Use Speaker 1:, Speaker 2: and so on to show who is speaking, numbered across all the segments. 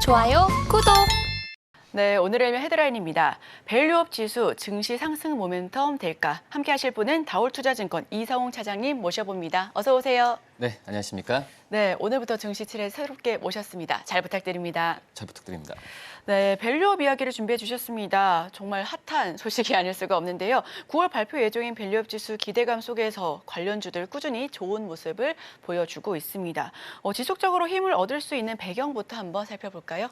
Speaker 1: 좋아요, 구독!
Speaker 2: 네, 오늘의 헤드라인입니다. 밸류업 지수 증시 상승 모멘텀 될까? 함께 하실 분은 다올투자증권 이성웅 차장님 모셔봅니다. 어서 오세요.
Speaker 3: 네, 안녕하십니까?
Speaker 2: 네, 오늘부터 증시칠에 새롭게 모셨습니다. 잘 부탁드립니다.
Speaker 3: 잘 부탁드립니다.
Speaker 2: 네, 밸류업 이야기를 준비해 주셨습니다. 정말 핫한 소식이 아닐 수가 없는데요. 9월 발표 예정인 밸류업 지수 기대감 속에서 관련주들 꾸준히 좋은 모습을 보여주고 있습니다. 지속적으로 힘을 얻을 수 있는 배경부터 한번 살펴볼까요?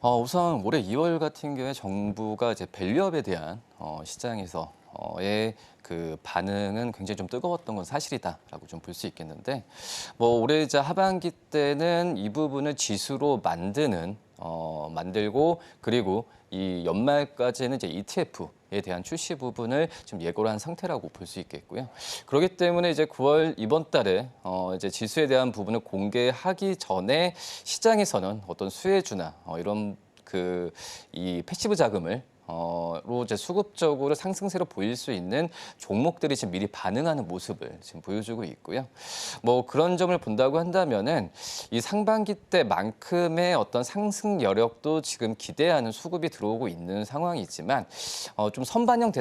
Speaker 3: 우선 올해 2월 같은 경우에 정부가 이제 밸류업에 대한 시장에서의 그 반응은 굉장히 좀 뜨거웠던 건 사실이다라고 좀 볼 수 있겠는데, 올해 이제 하반기 때는 이 부분을 지수로 만들고 그리고 이 연말까지는 이제 ETF에 대한 출시 부분을 좀 예고를 한 상태라고 볼 수 있겠고요. 그렇기 때문에 이제 9월 이번 달에 이제 지수에 대한 부분을 공개하기 전에 시장에서는 어떤 수혜주나 이런 이 패시브 자금을 로 이제 수급적으로 상승세로 보일 수 있는 종목들이 지금 미리 반응하는 모습을 지금 보여주고 있고요. 그런 점을 본다고 한다면은 이 상반기 때만큼의 어떤 상승 여력도 지금 기대하는 수급이 들어오고 있는 상황이지만 좀 선반영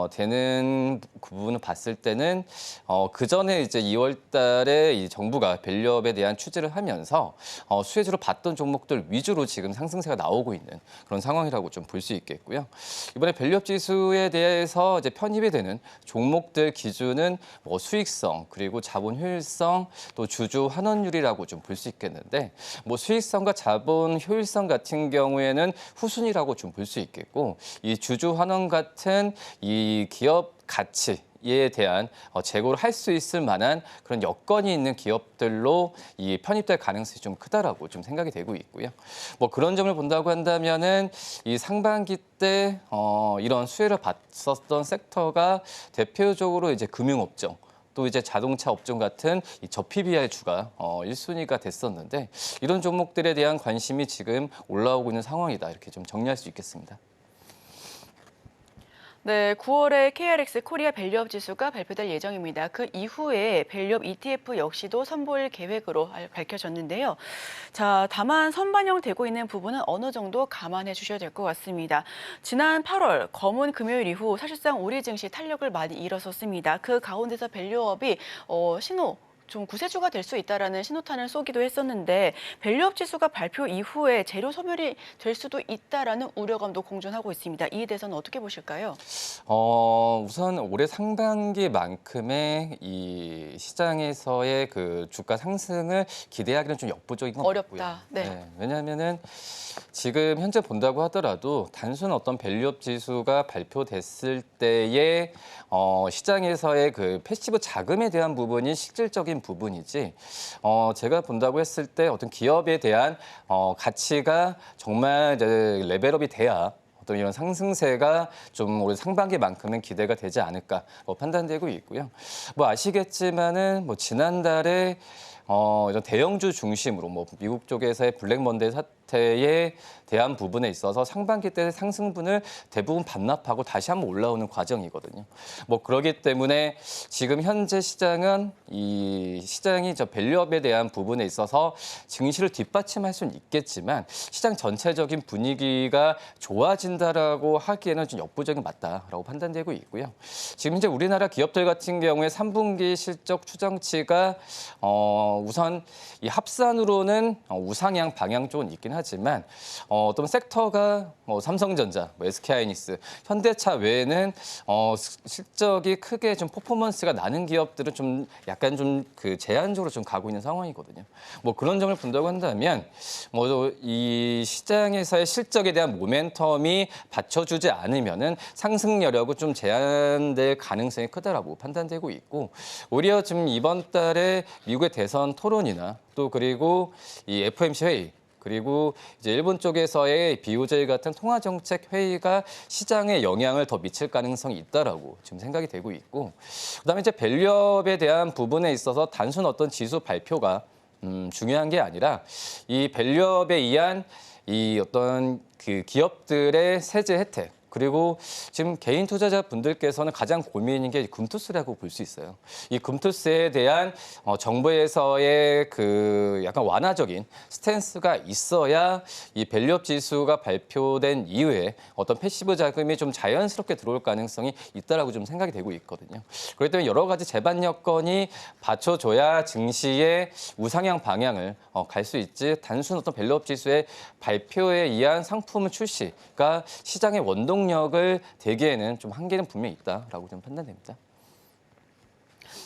Speaker 3: 되는 그 부분을 봤을 때는 그 전에 이제 2월 달에 이 정부가 밸류업에 대한 추진을 하면서 수혜주로 봤던 종목들 위주로 지금 상승세가 나오고 있는 그런 상황이라고 좀 볼 수 있겠고요. 이번에 밸류업 지수에 대해서 이제 편입이 되는 종목들 기준은 수익성 그리고 자본 효율성 또 주주 환원율이라고 좀 볼 수 있겠는데 수익성과 자본 효율성 같은 경우에는 후순위라고 좀 볼 수 있겠고 이 주주 환원 같은 이 기업 가치에 대한 재고를 할 수 있을 만한 그런 여건이 있는 기업들로 이 편입될 가능성이 좀 크다라고 좀 생각이 되고 있고요. 그런 점을 본다고 한다면은 이 상반기 때 이런 수혜를 받았던 섹터가 대표적으로 이제 금융업종 또 이제 자동차 업종 같은 이 저PBR주가 1순위가 됐었는데 이런 종목들에 대한 관심이 지금 올라오고 있는 상황이다 이렇게 좀 정리할 수 있겠습니다.
Speaker 2: 네, 9월에 KRX 코리아 밸류업 지수가 발표될 예정입니다. 그 이후에 밸류업 ETF 역시도 선보일 계획으로 밝혀졌는데요. 자, 다만 선반영되고 있는 부분은 어느 정도 감안해 주셔야 될 것 같습니다. 지난 8월 검은 금요일 이후 사실상 우리 증시 탄력을 많이 잃었었습니다. 그 가운데서 밸류업이 좀 구세주가 될 수 있다라는 신호탄을 쏘기도 했었는데 밸류업 지수가 발표 이후에 재료 소멸이 될 수도 있다라는 우려감도 공존하고 있습니다. 이에 대해서는 어떻게 보실까요?
Speaker 3: 우선 올해 상반기만큼의 이 시장에서의 그 주가 상승을 기대하기는 좀 역부족인 것 같고요.
Speaker 2: 어렵다. 네.
Speaker 3: 왜냐하면은 지금 현재 본다고 하더라도 단순 어떤 밸류업 지수가 발표됐을 때의 시장에서의 그 패시브 자금에 대한 부분이 실질적인 부분이지 제가 본다고 했을 때 어떤 기업에 대한 가치가 정말 이제 레벨업이 돼야 어떤 이런 상승세가 좀 올해 상반기만큼은 기대가 되지 않을까 판단되고 있고요. 아시겠지만은 지난달에 이런 대형주 중심으로 미국 쪽에서의 블랙먼데이 사태에 대한 부분에 있어서 상반기 때 상승분을 대부분 반납하고 다시 한번 올라오는 과정이거든요. 그렇기 때문에 지금 현재 시장은 이 시장이 밸류업에 대한 부분에 있어서 증시를 뒷받침할 수는 있겠지만 시장 전체적인 분위기가 좋아진다라고 하기에는 좀 역부족이 맞다라고 판단되고 있고요. 지금 이제 우리나라 기업들 같은 경우에 3분기 실적 추정치가 우선 이 합산으로는 우상향 방향 쪽은 있긴 하지만 어떤 섹터가 삼성전자, SK하이닉스, 현대차 외에는 실적이 크게 좀 퍼포먼스가 나는 기업들은 좀 약간 좀 그 제한적으로 좀 가고 있는 상황이거든요. 그런 점을 본다고 한다면 이 시장에서의 실적에 대한 모멘텀이 받쳐주지 않으면은 상승 여력은 좀 제한될 가능성이 크다라고 판단되고 있고 오히려 지금 이번 달에 미국의 대선 토론이나 또 그리고 이 FOMC 회의 그리고 이제 일본 쪽에서의 BOJ 같은 통화정책 회의가 시장에 영향을 더 미칠 가능성이 있다라고 지금 생각이 되고 있고, 그다음에 이제 밸류업에 대한 부분에 있어서 단순 어떤 지수 발표가 중요한 게 아니라 이 밸류업에 의한 이 어떤 그 기업들의 세제 혜택 그리고 지금 개인 투자자분들께서는 가장 고민인 게 금투스라고 볼 수 있어요. 이 금투스에 대한 정부에서의 그 약간 완화적인 스탠스가 있어야 이 밸류업 지수가 발표된 이후에 어떤 패시브 자금이 좀 자연스럽게 들어올 가능성이 있다라고 좀 생각이 되고 있거든요. 그렇기 때문에 여러 가지 제반 여건이 받쳐줘야 증시의 우상향 방향을 갈 수 있지, 단순 어떤 밸류업 지수의 발표에 의한 상품 출시가 시장의 원동력을 되기에는 좀 한계는 분명히 있다라고 좀 판단됩니다.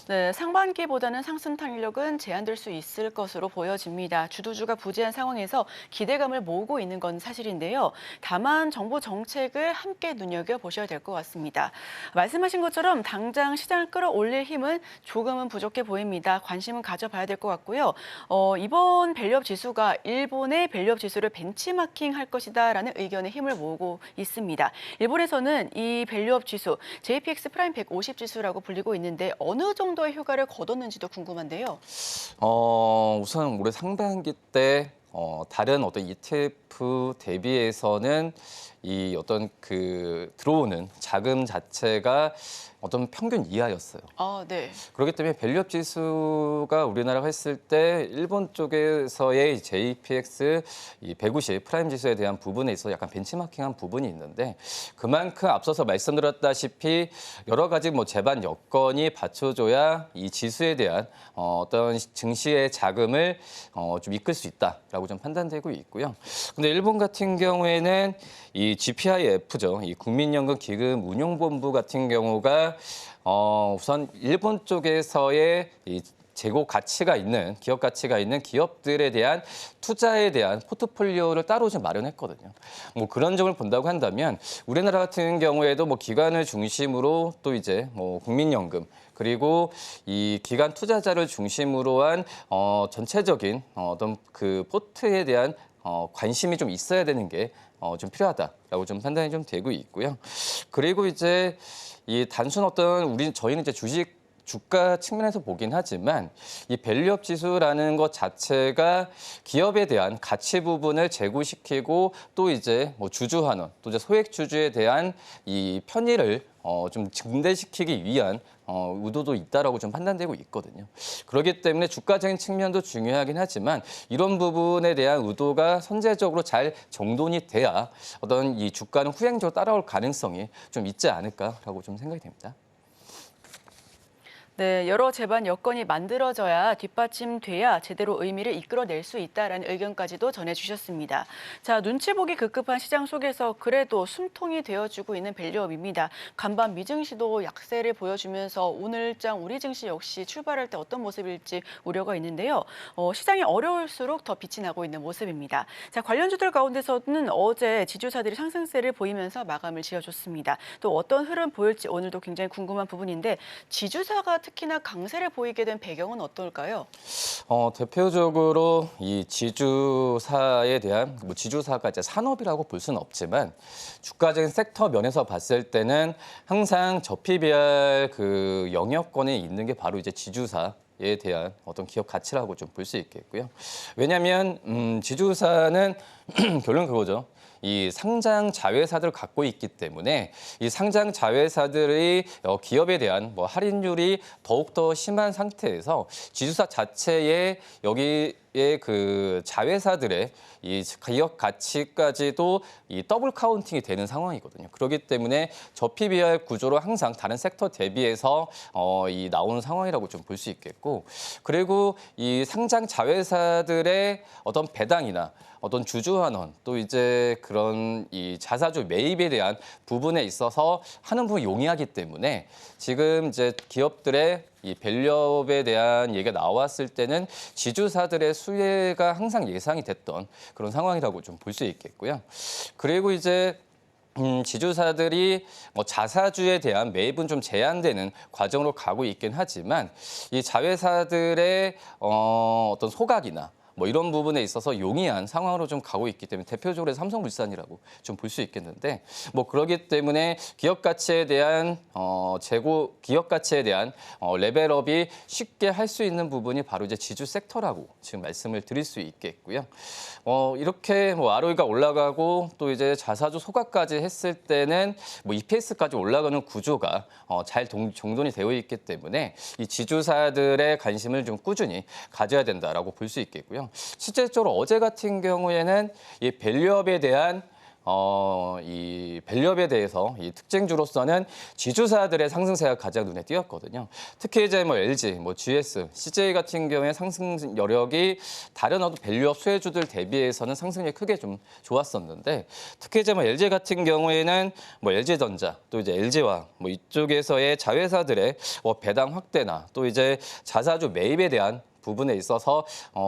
Speaker 2: 네, 상반기보다는 상승 탄력은 제한될 수 있을 것으로 보여집니다. 주도주가 부재한 상황에서 기대감을 모으고 있는 건 사실인데요. 다만 정부 정책을 함께 눈여겨보셔야 될 것 같습니다. 말씀하신 것처럼 당장 시장을 끌어올릴 힘은 조금은 부족해 보입니다. 관심은 가져봐야 될 것 같고요. 이번 밸류업 지수가 일본의 밸류업 지수를 벤치마킹 할 것이다라는 의견에 힘을 모으고 있습니다. 일본에서는 이 밸류업 지수, JPX 프라임 150 지수라고 불리고 있는데 어느 정도의 효과를 거뒀는지도 궁금한데요.
Speaker 3: 우선 올해 상반기 때 다른 어떤 ETF 대비해서는 이 어떤 그 들어오는 자금 자체가 어떤 평균 이하였어요.
Speaker 2: 아, 네.
Speaker 3: 그렇기 때문에 밸류업 지수가 우리나라가 했을 때 일본 쪽에서의 JPX 이 150 프라임 지수에 대한 부분에 있어서 약간 벤치마킹한 부분이 있는데, 그만큼 앞서서 말씀드렸다시피 여러 가지 뭐 제반 여건이 받쳐줘야 이 지수에 대한 어떤 증시의 자금을 좀 이끌 수 있다라고 좀 판단되고 있고요. 근데 일본 같은 경우에는 이 GPIF죠. 이 국민연금 기금 운용본부 같은 경우가 우선 일본 쪽에서의 이 재고 가치가 있는, 기업 가치가 있는 기업들에 대한 투자에 대한 포트폴리오를 따로 좀 마련했거든요. 뭐 그런 점을 본다고 한다면 우리나라 같은 경우에도 뭐 기관을 중심으로 또 이제 뭐 국민연금, 그리고 이 기관 투자자를 중심으로 한 전체적인 어떤 그 포트에 대한 관심이 좀 있어야 되는 게 좀 필요하다라고 좀 판단이 좀 되고 있고요. 그리고 이제 이 단순 어떤 저희는 이제 주가 측면에서 보긴 하지만 이 밸류업 지수라는 것 자체가 기업에 대한 가치 부분을 제고시키고 또 이제 뭐 주주환원, 또 이제 소액 주주에 대한 이 편의를 좀 증대시키기 위한 의도도 있다라고 좀 판단되고 있거든요. 그렇기 때문에 주가적인 측면도 중요하긴 하지만 이런 부분에 대한 의도가 선제적으로 잘 정돈이 돼야 어떤 이 주가는 후행적으로 따라올 가능성이 좀 있지 않을까라고 좀 생각이 됩니다.
Speaker 2: 네, 여러 제반 여건이 만들어져야 뒷받침돼야 제대로 의미를 이끌어낼 수 있다라는 의견까지도 전해주셨습니다. 자, 눈치 보기 급급한 시장 속에서 그래도 숨통이 되어주고 있는 밸류업입니다. 간밤 미증시도 약세를 보여주면서 오늘장 우리 증시 역시 출발할 때 어떤 모습일지 우려가 있는데요. 시장이 어려울수록 더 빛이 나고 있는 모습입니다. 자, 관련주들 가운데서는 어제 지주사들이 상승세를 보이면서 마감을 지어줬습니다. 또 어떤 흐름 보일지 오늘도 굉장히 궁금한 부분인데 지주사가 특히나 강세를 보이게 된 배경은 어떨까요?
Speaker 3: 대표적으로 이 지주사에 대한, 뭐 지주사가 이제 산업이라고 볼 수는 없지만 주가적인 섹터 면에서 봤을 때는 항상 저PBR 그 영역권에 있는 게 바로 이제 지주사에 대한 어떤 기업 가치라고 좀 볼 수 있겠고요. 왜냐하면 지주사는 결론 그거죠. 이 상장 자회사들을 갖고 있기 때문에 이 상장 자회사들의 기업에 대한 뭐 할인율이 더욱더 심한 상태에서 지주사 자체의 여기에 그 자회사들의 이 기업 가치까지도 이 더블 카운팅이 되는 상황이거든요. 그렇기 때문에 저PBR 구조로 항상 다른 섹터 대비해서 이 나오는 상황이라고 좀 볼 수 있겠고, 그리고 이 상장 자회사들의 어떤 배당이나 어떤 주주환원, 또 이제 그런 이 자사주 매입에 대한 부분에 있어서 하는 부분이 용이하기 때문에 지금 이제 기업들의 이 밸류업에 대한 얘기가 나왔을 때는 지주사들의 수혜가 항상 예상이 됐던 그런 상황이라고 좀 볼 수 있겠고요. 그리고 이제 지주사들이 뭐 자사주에 대한 매입은 좀 제한되는 과정으로 가고 있긴 하지만 이 자회사들의 어떤 소각이나 뭐 이런 부분에 있어서 용이한 상황으로 좀 가고 있기 때문에 대표적으로 삼성물산이라고 좀 볼 수 있겠는데 뭐 그러기 때문에 기업 가치에 대한 기업 가치에 대한 레벨업이 쉽게 할 수 있는 부분이 바로 이제 지주 섹터라고 지금 말씀을 드릴 수 있겠고요. 이렇게 뭐 ROE가 올라가고 또 이제 자사주 소각까지 했을 때는 뭐 EPS까지 올라가는 구조가 잘 정돈이 되어 있기 때문에 이 지주사들의 관심을 좀 꾸준히 가져야 된다라고 볼 수 있겠고요. 실제적으로 어제 같은 경우에는 이 밸류업에 대한 이 밸류업에 대해서 이 특징주로서는 지주사들의 상승세가 가장 눈에 띄었거든요. 특히 이제 뭐 LG, 뭐 GS, CJ 같은 경우에 상승 여력이 다른 어떤 밸류업 수혜주들 대비해서는 상승률이 크게 좀 좋았었는데 특히 이제 뭐 LG 같은 경우에는 뭐 LG전자 또 이제 LG와 뭐 이쪽에서의 자회사들의 배당 확대나 또 이제 자사주 매입에 대한 부분에 있어서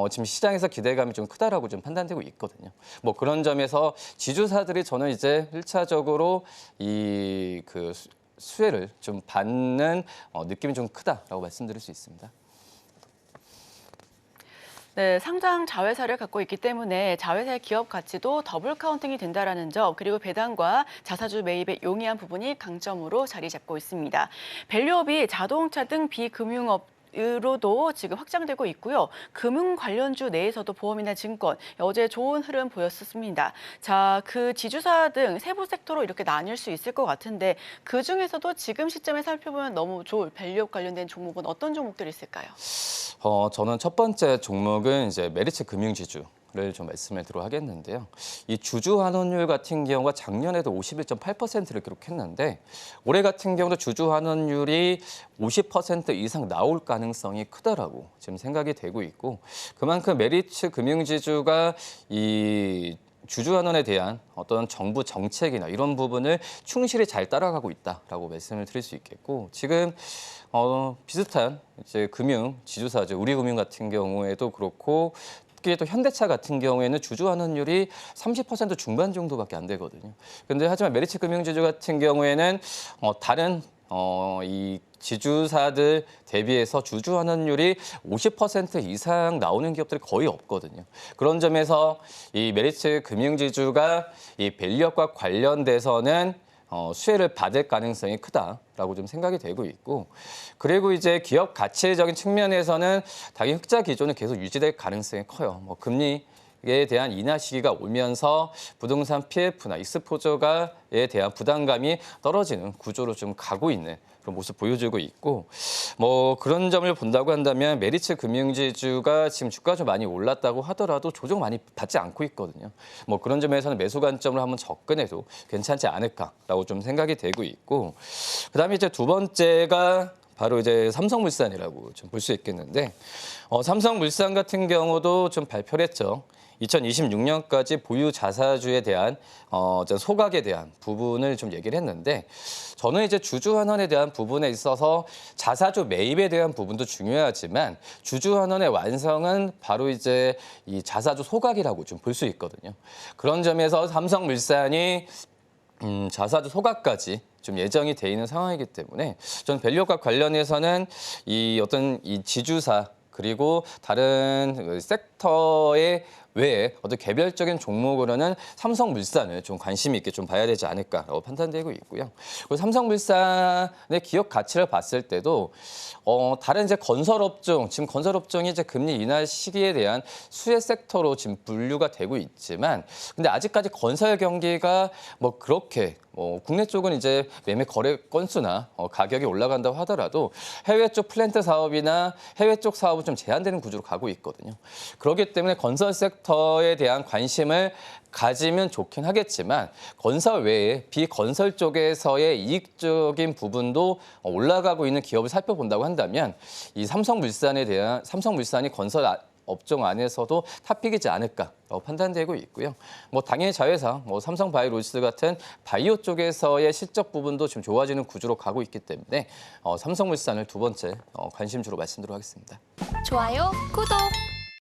Speaker 3: 지금 시장에서 기대감이 좀 크다라고 좀 판단되고 있거든요. 뭐 그런 점에서 지주사들이 저는 이제 1차적으로 이 그 수혜를 좀 받는 느낌이 좀 크다라고 말씀드릴 수 있습니다.
Speaker 2: 네, 상장 자회사를 갖고 있기 때문에 자회사의 기업 가치도 더블 카운팅이 된다라는 점, 그리고 배당과 자사주 매입의 용이한 부분이 강점으로 자리 잡고 있습니다. 밸류업이 자동차 등 비금융업 으로도 지금 확장되고 있고요. 금융 관련주 내에서도 보험이나 증권, 어제 좋은 흐름 보였습니다. 자, 그 지주사 등 세부 섹터로 이렇게 나뉠 수 있을 것 같은데 그중에서도 지금 시점에 살펴보면 너무 좋을 밸류업 관련된 종목은 어떤 종목들이 있을까요?
Speaker 3: 저는 첫 번째 종목은 이제 메리츠 금융지주. 를 좀 말씀을 드려 하겠는데요. 이 주주 환원율 같은 경우가 작년에도 51.8%를 기록했는데 올해 같은 경우도 주주 환원율이 50% 이상 나올 가능성이 크다라고 지금 생각이 되고 있고 그만큼 메리츠 금융지주가 이 주주 환원에 대한 어떤 정부 정책이나 이런 부분을 충실히 잘 따라가고 있다라고 말씀을 드릴 수 있겠고 지금 비슷한 이제 금융 지주사죠. 우리금융 같은 경우에도 그렇고 특히 또 현대차 같은 경우에는 주주 환원율이 30% 중반 정도밖에 안 되거든요. 근데 하지만 메리츠 금융지주 같은 경우에는 다른 이 지주사들 대비해서 주주 환원율이 50% 이상 나오는 기업들이 거의 없거든요. 그런 점에서 이 메리츠 금융지주가 이 밸류업과 관련돼서는 수혜를 받을 가능성이 크다라고 좀 생각이 되고 있고 그리고 이제 기업 가치적인 측면에서는 당연히 흑자 기조는 계속 유지될 가능성이 커요. 뭐 금리에 대한 인하 시기가 오면서 부동산 PF나 익스포저가에 대한 부담감이 떨어지는 구조로 좀 가고 있는 그런 모습 보여주고 있고 뭐 그런 점을 본다고 한다면 메리츠 금융지주가 지금 주가 좀 많이 올랐다고 하더라도 조정 많이 받지 않고 있거든요. 뭐 그런 점에서는 매수 관점을 한번 접근해도 괜찮지 않을까라고 좀 생각이 되고 있고 그다음에 이제 두 번째가 바로 이제 삼성물산이라고 좀 볼 수 있겠는데 삼성물산 같은 경우도 좀 발표를 했죠. 2026년까지 보유 자사주에 대한 소각에 대한 부분을 좀 얘기를 했는데 저는 이제 주주 환원에 대한 부분에 있어서 자사주 매입에 대한 부분도 중요하지만 주주 환원의 완성은 바로 이제 이 자사주 소각이라고 좀 볼 수 있거든요. 그런 점에서 삼성물산이 자사주 소각까지 좀 예정이 돼 있는 상황이기 때문에 저는 밸류업과 관련해서는 이 어떤 이 지주사 그리고 다른 섹터의 외에 어떤 개별적인 종목으로는 삼성물산을 좀 관심 있게 좀 봐야 되지 않을까라고 판단되고 있고요. 그리고 삼성물산의 기업 가치를 봤을 때도 다른 이제 건설업종, 지금 건설업종이 이제 금리 인하 시기에 대한 수혜 섹터로 지금 분류가 되고 있지만, 근데 아직까지 건설 경기가 뭐 그렇게 국내 쪽은 이제 매매 거래 건수나 가격이 올라간다고 하더라도 해외 쪽 플랜트 사업이나 해외 쪽 사업은 좀 제한되는 구조로 가고 있거든요. 그렇기 때문에 건설 섹터에 대한 관심을 가지면 좋긴 하겠지만 건설 외에 비건설 쪽에서의 이익적인 부분도 올라가고 있는 기업을 살펴본다고 한다면 이 삼성물산이 건설 업종 안에서도 탑픽이지 않을까라고 판단되고 있고요. 뭐 당연히 자회사, 삼성바이오로직스 같은 바이오 쪽에서의 실적 부분도 지금 좋아지는 구조로 가고 있기 때문에 삼성물산을 두 번째 관심주로 말씀드리도록 하겠습니다.
Speaker 1: 좋아요, 구독!